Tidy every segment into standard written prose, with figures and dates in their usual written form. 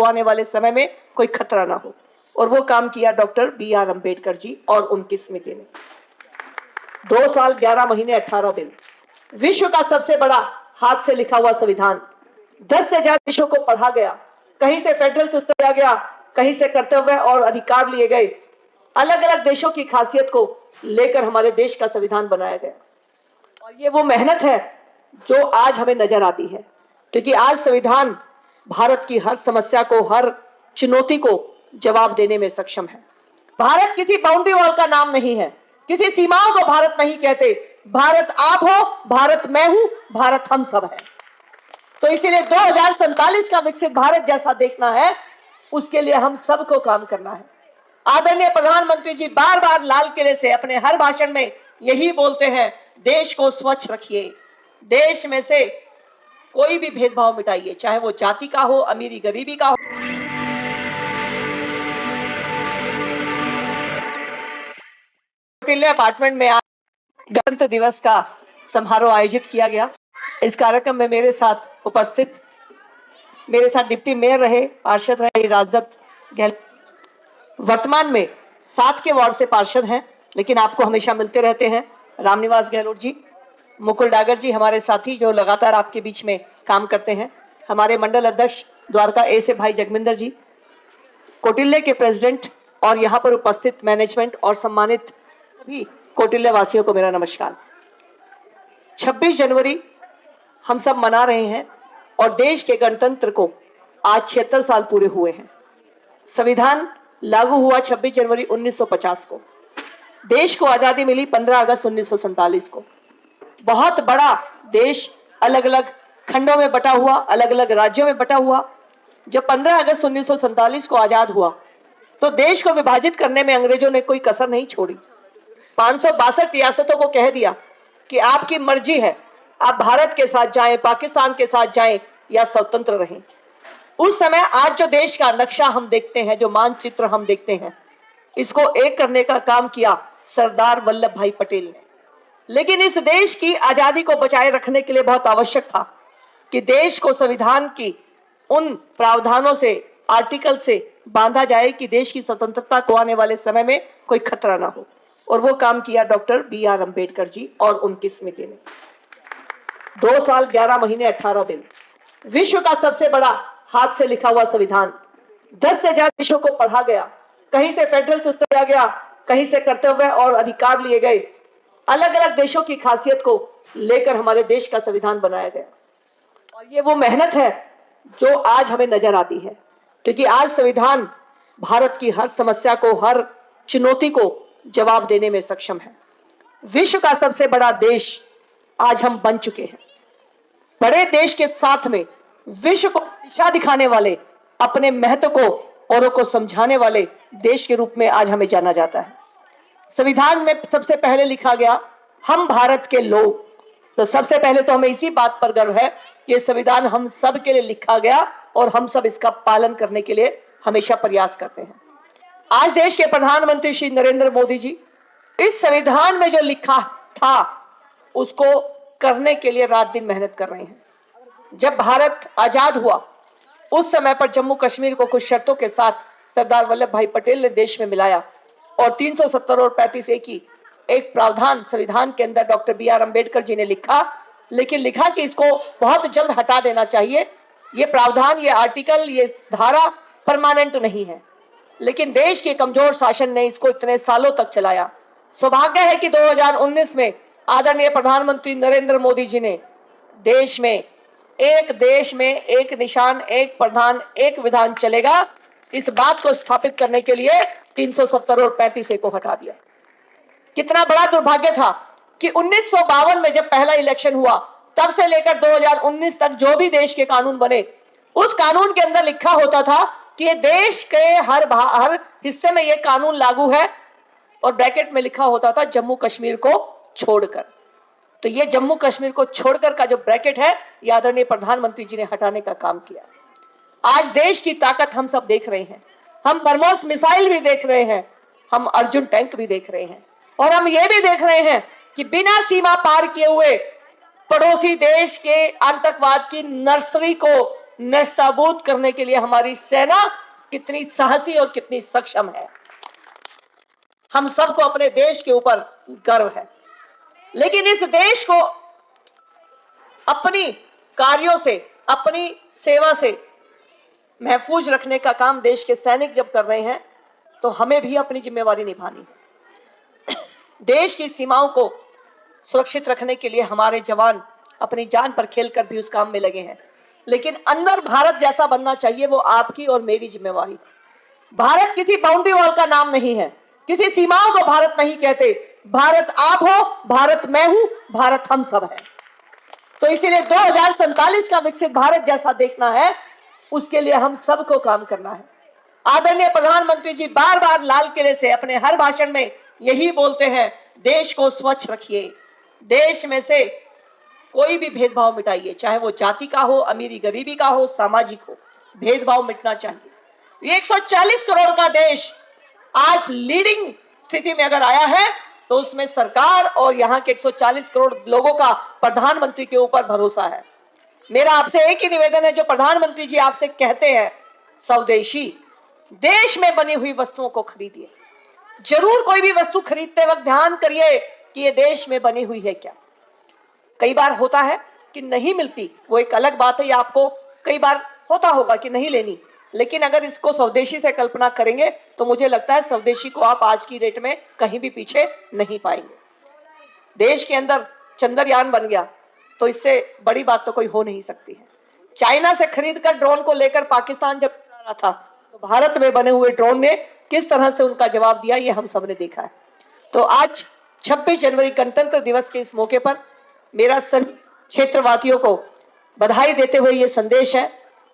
आने वाले समय में कोई खतरा ना हो। और वो काम किया डॉक्टर बी.आर. अम्बेडकर जी और उनकी समिति ने। 2 साल 11 महीने 18 दिन, विश्व का सबसे बड़ा हाथ से लिखा हुआ संविधान 10 से ज्यादा देशों को पढ़ा गया, कहीं से फेडरल सिस्टम दिया गया, कहीं से कर्तव्य और अधिकार लिए गए। अलग अलग देशों की खासियत को लेकर हमारे देश का संविधान बनाया गया। और ये वो मेहनत है जो आज हमें नजर आती है, क्योंकि आज संविधान भारत की हर समस्या को, हर चुनौती को जवाब देने में सक्षम है। भारत किसी बाउंड्री वॉल का नाम नहीं है, किसी सीमाओं को भारत नहीं कहते। भारत आप हो, भारत मैं हूं, भारत हम सब है। तो इसीलिए 2047 का विकसित भारत जैसा देखना है, उसके लिए हम सबको काम करना है। आदरणीय प्रधानमंत्री जी बार बार लाल किले से अपने हर भाषण में यही बोलते हैं, देश को स्वच्छ रखिए, देश में से कोई भी भेदभाव मिटाइए, चाहे वो जाति का हो, अमीरी गरीबी का हो। अपार्टमेंट में आज गणतंत्र दिवस का समारोह आयोजित किया गया। इस कार्यक्रम में मेरे साथ उपस्थित, मेरे साथ डिप्टी मेयर रहे, पार्षद रहे राजदत्त गहलोत, वर्तमान में 7 के वार्ड से पार्षद हैं, लेकिन आपको हमेशा मिलते रहते हैं, रामनिवास गहलोत जी, मुकुल डागर जी हमारे साथी जो लगातार आपके बीच में काम करते हैं, हमारे मंडल अध्यक्ष द्वारका ए से भाई जगमिंदर जी, कौटिल्य के प्रेसिडेंट और यहाँ पर उपस्थित मैनेजमेंट और सम्मानित सभी कौटिल्य वासियों को मेरा नमस्कार। 26 जनवरी हम सब मना रहे हैं और देश के गणतंत्र को आज 76 साल पूरे हुए हैं। संविधान लागू हुआ 26 जनवरी 1950 को, देश को आजादी मिली 15 अगस्त 1947 को। बहुत बड़ा देश अलग अलग खंडों में बटा हुआ, अलग अलग राज्यों में बटा हुआ। जब 15 अगस्त 1947 को आजाद हुआ तो देश को विभाजित करने में अंग्रेजों ने कोई कसर नहीं छोड़ी। 562 रियासतों को कह दिया कि आपकी मर्जी है, आप भारत के साथ जाएं, पाकिस्तान के साथ जाएं या स्वतंत्र रहें। उस समय आज जो देश का नक्शा हम देखते हैं, जो मानचित्र हम देखते हैं, इसको एक करने का काम किया सरदार वल्लभ भाई पटेल ने। लेकिन इस देश की आजादी को बचाए रखने के लिए बहुत आवश्यक था कि देश को संविधान की उन प्रावधानों से, आर्टिकल से बांधा जाए कि देश की स्वतंत्रता को आने वाले समय में कोई खतरा ना हो। और वो काम किया डॉक्टर बी.आर. अम्बेडकर जी और उनकी समिति ने। 2 साल 11 महीने 18 दिन, विश्व का सबसे बड़ा हाथ से लिखा हुआ संविधान 10 से ज्यादा देशों को पढ़ा गया, कहीं से फेडरल सिस्टम दिया गया, कहीं से कर्तव्य और अधिकार लिए गए। अलग अलग देशों की खासियत को लेकर हमारे देश का संविधान बनाया गया। और ये वो मेहनत है जो आज हमें नजर आती है, क्योंकि आज संविधान भारत की हर समस्या को, हर चुनौती को जवाब देने में सक्षम है। विश्व का सबसे बड़ा देश आज हम बन चुके हैं। बड़े देश के साथ में विश्व को दिशा दिखाने वाले, अपने महत्व को औरों को समझाने वाले देश के रूप में आज हमें जाना जाता है। संविधान में सबसे पहले लिखा गया, हम भारत के लोग। तो सबसे पहले तो हमें इसी बात पर गर्व है कि ये संविधान हम सब के लिए लिखा गया और हम सब इसका पालन करने के लिए हमेशा प्रयास करते हैं। आज देश के प्रधानमंत्री श्री नरेंद्र मोदी जी इस संविधान में जो लिखा था उसको करने के लिए रात दिन मेहनत कर रहे हैं। जब भारत आजाद हुआ उस समय पर जम्मू कश्मीर को कुछ शर्तों के साथ सरदार वल्लभ भाई पटेल ने देश में मिलाया और 370 और 35A की एक प्रावधान संविधान के अंदर डॉक्टर बी.आर. अम्बेडकर जी ने लिखा, लेकिन लिखा कि इसको बहुत जल्द हटा देना चाहिए। ये प्रावधान, ये आर्टिकल, ये धारा परमानेंट नहीं है। लेकिन देश के कमजोर शासन ने इसको इतने सालों तक चलाया। सौभाग्य है कि 2019 में आदरणीय प्रधानमंत्री नरेंद्र मोदी जी ने देश में एक निशान, एक प्रधान, एक विधान चलेगा, इस बात को स्थापित करने के लिए 370 और 35A को हटा दिया। कितना बड़ा दुर्भाग्य था कि 1952 में जब पहला इलेक्शन हुआ तब से लेकर 2019 तक जो भी देश के कानून बने, उस कानून के अंदर लिखा होता था कि ये देश के हर हिस्से में ये कानून लागू है और ब्रैकेट में लिखा होता था जम्मू कश्मीर को छोड़कर। तो ये जम्मू कश्मीर को छोड़कर का जो ब्रैकेट है, ये आदरणीय प्रधानमंत्री जी ने हटाने का काम किया। आज देश की ताकत हम सब देख रहे हैं। हम ब्रह्मोस मिसाइल भी देख रहे हैं, हम अर्जुन टैंक भी देख रहे हैं, और हम ये भी देख रहे हैं कि बिना सीमा पार किए हुए पड़ोसी देश के आतंकवाद की नर्सरी को नेस्तनाबूद करने के लिए हमारी सेना कितनी साहसी और कितनी सक्षम है। हम सबको अपने देश के ऊपर गर्व है, लेकिन इस देश को अपनी कार्यों से, अपनी सेवा से महफूज रखने का काम देश के सैनिक जब कर रहे हैं, तो हमें भी अपनी जिम्मेवारी निभानी है। देश की सीमाओं को सुरक्षित रखने के लिए हमारे जवान अपनी जान पर खेलकर भी उस काम में लगे हैं, लेकिन अंदर भारत जैसा बनना चाहिए, वो आपकी और मेरी जिम्मेवारी है। भारत किसी बाउंड्री वॉल का नाम नहीं है, किसी सीमाओं को भारत नहीं कहते। भारत आप हो, भारत मैं हूं, भारत हम सब है। तो इसीलिए 2047 का विकसित भारत जैसा देखना है, उसके लिए हम सबको काम करना है। आदरणीय प्रधानमंत्री जी बार बार लाल किले से अपने हर भाषण में यही बोलते हैं, देश को स्वच्छ रखिए, देश में से कोई भी भेदभाव मिटाइए, चाहे वो जाति का हो, अमीरी गरीबी का हो, सामाजिक हो, भेदभाव मिटना चाहिए। ये 140 करोड़ का देश आज लीडिंग स्थिति में अगर आया है, तो उसमें सरकार और यहाँ के 140 करोड़ लोगों का प्रधानमंत्री के ऊपर भरोसा है। मेरा आपसे एक ही निवेदन है, जो प्रधानमंत्री जी आपसे कहते हैं स्वदेशी, देश में बनी हुई वस्तुओं को खरीदिए। जरूर कोई भी वस्तु खरीदते वक्त ध्यान करिए कि ये देश में बनी हुई है क्या। कई बार होता है कि नहीं मिलती, वो एक अलग बात है, ये आपको कई बार होता होगा कि नहीं लेनी, लेकिन अगर इसको स्वदेशी से कल्पना करेंगे तो मुझे लगता है स्वदेशी को आप आज की रेट में कहीं भी पीछे नहीं पाएंगे। देश के अंदर चंद्रयान बन गया, तो इससे बड़ी बात तो कोई हो नहीं सकती है। चाइना से खरीदकर ड्रोन को लेकर पाकिस्तान जब आ रहा था, तो भारत में बने हुए ड्रोन ने किस तरह से उनका जवाब दिया, ये हम सब ने देखा है। तो आज 26 जनवरी गणतंत्र दिवस के इस मौके पर मेरा सभी क्षेत्रवासियों को बधाई देते हुए ये संदेश है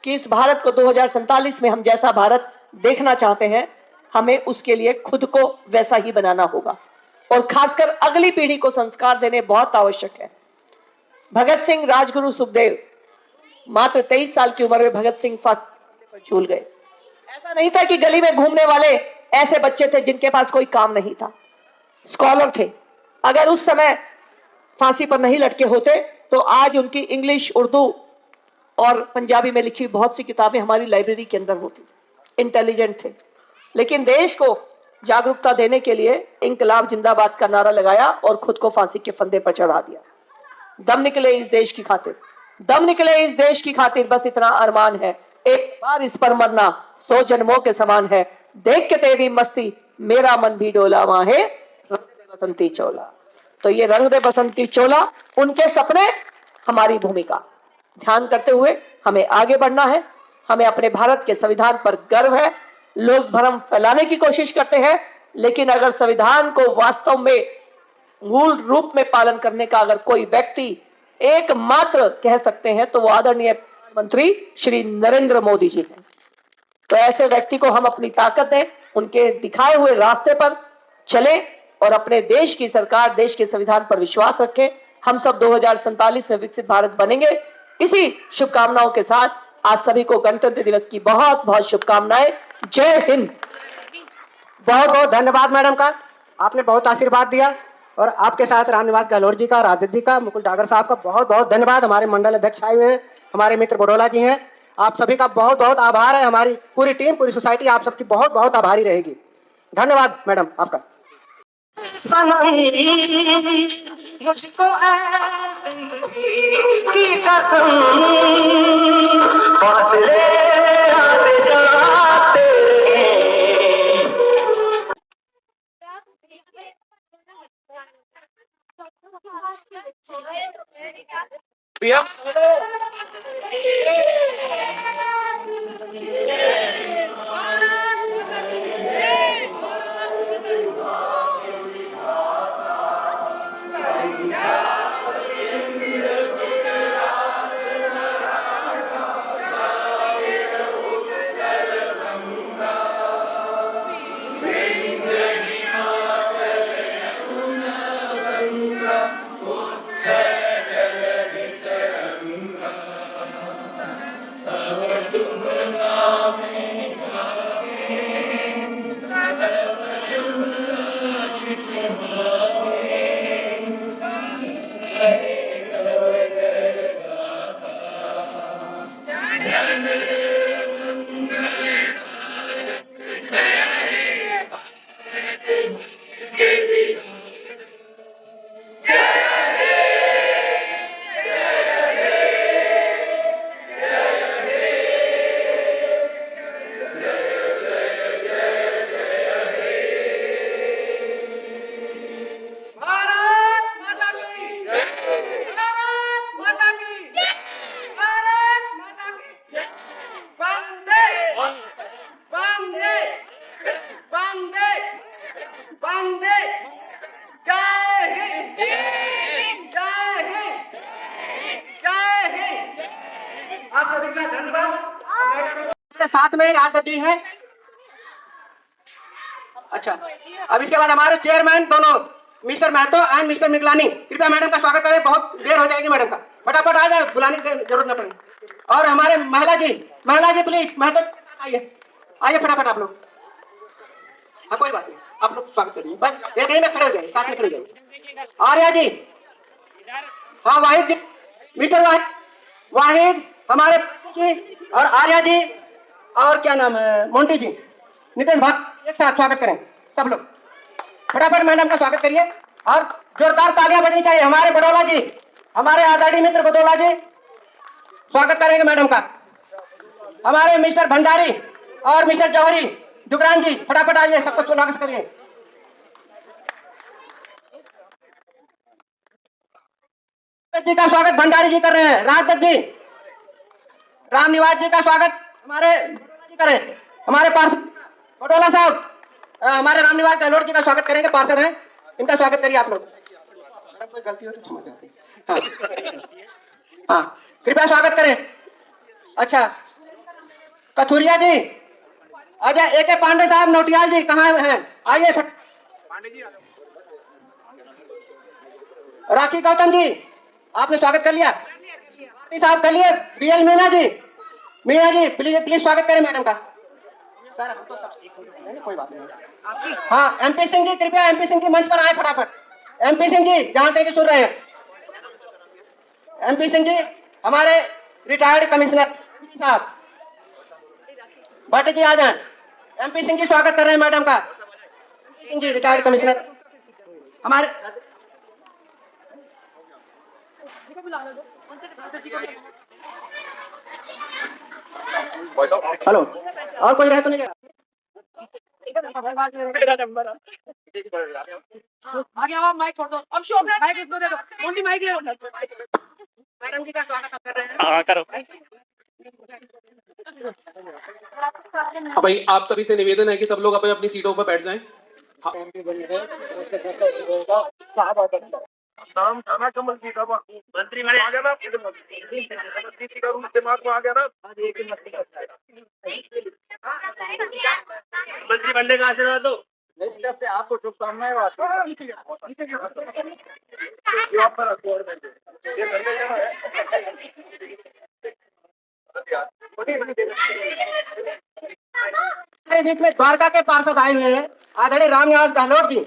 कि इस भारत को 2047 में हम जैसा भारत देखना चाहते हैं, हमें उसके लिए खुद को वैसा ही बनाना होगा, और खासकर अगली पीढ़ी को संस्कार देने बहुत आवश्यक है। भगत सिंह, राजगुरु, सुखदेव मात्र 23 साल की उम्र में भगत सिंह फांसी पर झूल गए। ऐसा नहीं था कि गली में घूमने वाले ऐसे बच्चे थे जिनके पास कोई काम नहीं था, स्कॉलर थे। अगर उस समय फांसी पर नहीं लटके होते तो आज उनकी इंग्लिश, उर्दू और पंजाबी में लिखी बहुत सी किताबें हमारी लाइब्रेरी के अंदर होती। इंटेलिजेंट थे, लेकिन देश को जागरूकता देने के लिए इंकलाब जिंदाबाद का नारा लगाया और खुद को फांसी के फंदे पर चढ़ा दिया। दम निकले इस देश की खातिर, दम निकले इस देश की खातिर, बस इतना अरमान है, एक बार इस पर मरना 100 जन्मों के समान है। देख के तेरी मस्ती मेरा मन भी डोला, माहे रंग दे बसंती चोला। तो ये रंग दे बसंती चोला, उनके सपने, हमारी भूमिका ध्यान करते हुए हमें आगे बढ़ना है। हमें अपने भारत के संविधान पर गर्व है। लोग भ्रम फैलाने की कोशिश करते हैं, लेकिन अगर संविधान को वास्तव में मूल रूप में पालन करने का अगर कोई व्यक्ति एकमात्र कह सकते हैं, तो वो आदरणीय प्रधानमंत्री श्री नरेंद्र मोदी जी हैं। तो ऐसे व्यक्ति को हम अपनी ताकत दें, उनके दिखाए हुए रास्ते पर चले और अपने देश की सरकार, देश के संविधान पर विश्वास रखें। हम सब 2047 में विकसित भारत बनेंगे। इसी शुभकामनाओं के साथ आज सभी को गणतंत्र दिवस की बहुत बहुत शुभकामनाएं। जय हिंद। बहुत बहुत धन्यवाद मैडम का, आपने बहुत आशीर्वाद दिया। और आपके साथ रामनिवास गहलोत जी का, राजद जी का, मुकुल डागर साहब का बहुत बहुत धन्यवाद। हमारे मंडल अध्यक्ष आए हुए हैं, हमारे मित्र बडोला जी हैं, आप सभी का बहुत बहुत आभार है। हमारी पूरी टीम, पूरी सोसाइटी आप सबकी बहुत बहुत आभारी रहेगी। धन्यवाद मैडम आपका। मुझको की कसम फासले आते जाते भैया साथ में राजदत्त जी हैं। अच्छा, अब इसके बाद हमारे चेयरमैन दोनों mister Mahato and mister Miglani, कृपया मैडम का स्वागत करें, बहुत देर हो जाएगी मैडम का, फटाफट आ जाए, बुलाने की जरूरत न पड़े। और हमारे महिला जी प्लीज महतो आइए, आइए फटाफट आप लोग। हाँ कोई बात नहीं, आप लोग स्वागत करिए, बस एक ही में खड़े हो जाइए, साथ में खड़े हो जाइए। आर्या जी, हाँ वाहिद जी, मिस्टर वाहिद हमारे जी, और आर्या जी, और क्या नाम है मोंटी जी, नितेश भाई, एक साथ स्वागत करें सब लोग, फटाफट मैडम का स्वागत करिए और जोरदार तालियां बजनी चाहिए। हमारे बडोला जी, हमारे आदरणीय मित्र बडोला जी स्वागत करेंगे मैडम का। हमारे मिस्टर भंडारी और मिस्टर जौहरी जुगरान जी, फटाफट आइए, सबको स्वागत करिए। जी का स्वागत भंडारी जी कर रहे हैं, राजदत्त जी, रामनिवास जी का स्वागत हमारे बडोला जी करें, हमारे पास बडोला साहब हमारे रामनिवास गहलोत जी का स्वागत करेंगे, पार्षद हैं, इनका स्वागत करिए आप लोग। कोई गलती हो तो क्षमा चाहते हैं। हाँ कृपया स्वागत करें। अच्छा कथुरिया जी, अजय ए के पांडे साहब नोटियाल जी कहाँ हैं, आइए। राखी गौतम जी आपने स्वागत कर लिया, भारती साहब कर लिए, बीएल मीना जी प्लीज स्वागत करें मैडम का। सर हम तो सब कोई बात नहीं। हाँ एमपी सिंह जी, कृपया एमपी सिंह जी मंच पर आए फटाफट। एमपी सिंह जी जहां से सुन रहे हैं, एमपी सिंह जी हमारे रिटायर्ड कमिश्नर साहब, भट्ट जी आ जाए। एमपी सिंह जी स्वागत कर रहे हैं मैडम का, सिंह जी रिटायर्ड कमिश्नर हमारे। हेलो, और कोई रहे तो नहीं? आगे आओ, माइक छोड़ दो, अब शो माइक इसको दे दो, मोंटी माइक ले लो। मैडम जी का स्वागत आप कर रहे हैं। हाँ करो। हाँ भाई, आप सभी से निवेदन है कि सब लोग अपनी अपनी सीटों पर बैठ जाएं। हाँ। नाम थाना कमल की सभा मंत्री बने आ गया ना, किसी का रूप दिमाग में आ गया ना, मंत्री बनने का आशीर्वाद दो। मेरी तरफ से आपको शुभकामनाएं। हमारे बीच में द्वारका के पार्षद आए हुए हैं, आदरणीय रामनिवास गहलोत जी,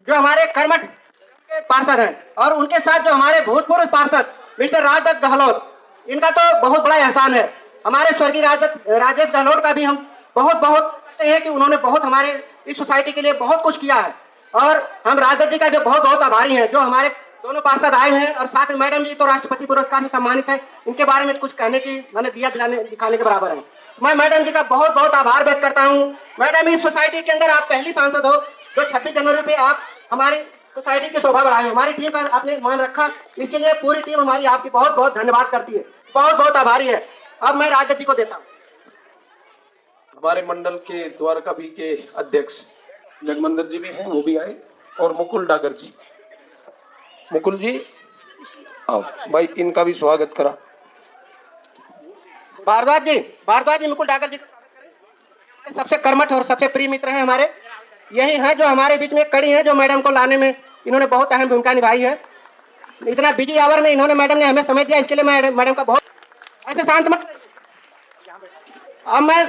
जो हमारे कर्मठ के पार्षद हैं, और उनके साथ जो हमारे भूतपूर्व पार्षद मिस्टर राजदत्त गहलोत, इनका तो बहुत बड़ा एहसान है। हमारे स्वर्गीय राजेश गहलोत का भी हम बहुत करते हैं कि उन्होंने बहुत हमारे इस सोसाइटी के लिए बहुत कुछ किया है, और हम राजदत्त जी का भी बहुत आभारी हैं, जो हमारे दोनों पार्षद आए हैं। और साथ में मैडम जी तो राष्ट्रपति पुरस्कार से सम्मानित है, इनके बारे में कुछ कहने की मैंने दिखाने के बराबर है। मैं मैडम जी का बहुत आभार व्यक्त करता हूँ। मैडम इस सोसाइटी के अंदर आप पहली सांसद हो जो 26 जनवरी पे आप हमारी सोसाइटी की शोभा बढ़ाए, हमारी टीम का आपने मान रखा, इसके लिए पूरी टीम हमारी आपकी बहुत धन्यवाद करती है, बहुत आभारी है। अब मैं राजदत्त जी को देता हूँ। हमारे मंडल के द्वारका भी के अध्यक्ष जगमंदर जी भी हैं, वो भी आए, और मुकुल डागर जी, मुकुल जी आओ भाई, इनका भी स्वागत करा। भारद्वाज जी मुकुल डागर जी सबसे कर्मठ और सबसे प्रिय मित्र हैं हमारे, यही हैं जो हमारे बीच में कड़ी हैं, जो मैडम को लाने में इन्होंने बहुत अहम भूमिका निभाई है। इतना बिजी आवर में इन्होंने मैडम ने हमें समय दिया, इसके लिए मैं मैडम का बहुत ऐसे शांत मत। अब मैं